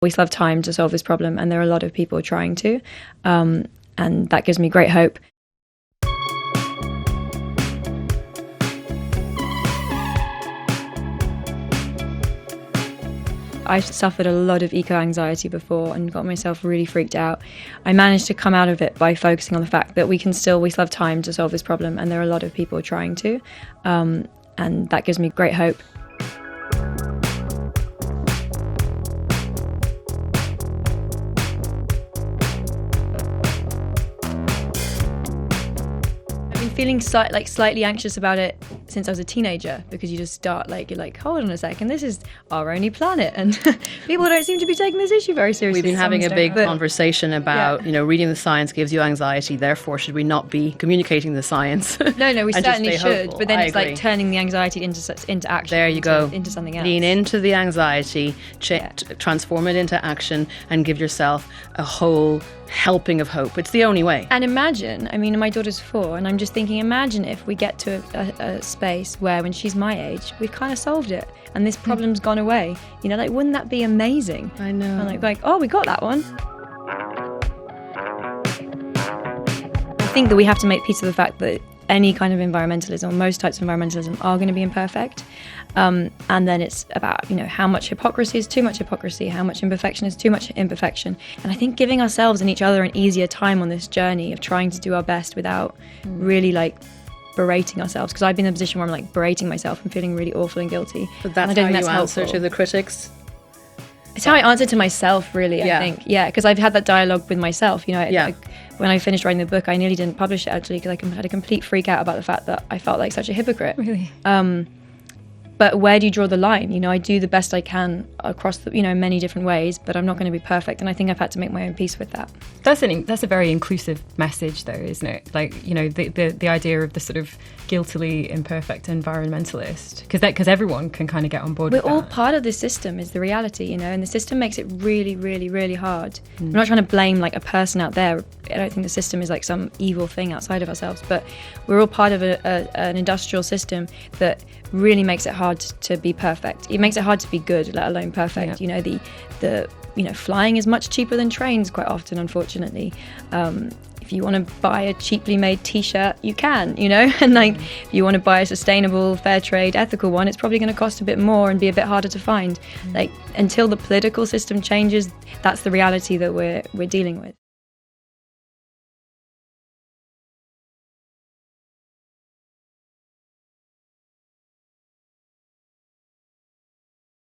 We still have time to solve this problem, and there are a lot of people trying to, and that gives me great hope. I suffered a lot of eco-anxiety before and got myself really freaked out. I managed to come out of it by focusing on the fact that we still have time to solve this problem, and there are a lot of people trying to, and that gives me great hope. Feeling slightly anxious about it since I was a teenager, because you just start you're like, hold on a second, this is our only planet, and people don't seem to be taking this issue very seriously. We've been having a big conversation about, reading the science gives you anxiety, therefore should we not be communicating the science? No, we certainly should, hopeful. but then it's agree. like turning the anxiety into action. There you go. Into something else. Lean into the anxiety, transform it into action, and give yourself a whole helping of hope. It's the only way. And imagine, my daughter's 4, and I'm just thinking, imagine if we get to a space where when she's my age, we've kind of solved it and this problem's gone away. Wouldn't that be amazing? I know. And we got that one. I think that we have to make peace with the fact that any kind of environmentalism, or most types of environmentalism, are going to be imperfect. And then it's about, how much hypocrisy is too much hypocrisy, how much imperfection is too much imperfection. And I think giving ourselves and each other an easier time on this journey of trying to do our best without really berating ourselves, because I've been in a position where I'm berating myself and feeling really awful and guilty. But that's how you answer to the critics? It's how I answer to myself, really, I think. Yeah, because I've had that dialogue with myself. When I finished writing the book, I nearly didn't publish it, actually, because I had a complete freak out about the fact that I felt like such a hypocrite. Really? But where do you draw the line? I do the best I can across the, many different ways, but I'm not going to be perfect. And I think I've had to make my own peace with that. That's a very inclusive message, though, isn't it? The idea of the sort of guiltily imperfect environmentalist, because everyone can kind of get on board with that. We're all part of the system, is the reality, and the system makes it really, really, really hard. I'm not trying to blame a person out there. I don't think the system is some evil thing outside of ourselves, but we're all part of an industrial system that really makes it hard to be perfect. It makes it hard to be good, let alone perfect. Yeah. The flying is much cheaper than trains quite often, unfortunately. If you want to buy a cheaply made t-shirt, you can, and if you want to buy a sustainable, fair trade, ethical one, it's probably going to cost a bit more and be a bit harder to find. Until the political system changes, that's the reality that we're dealing with.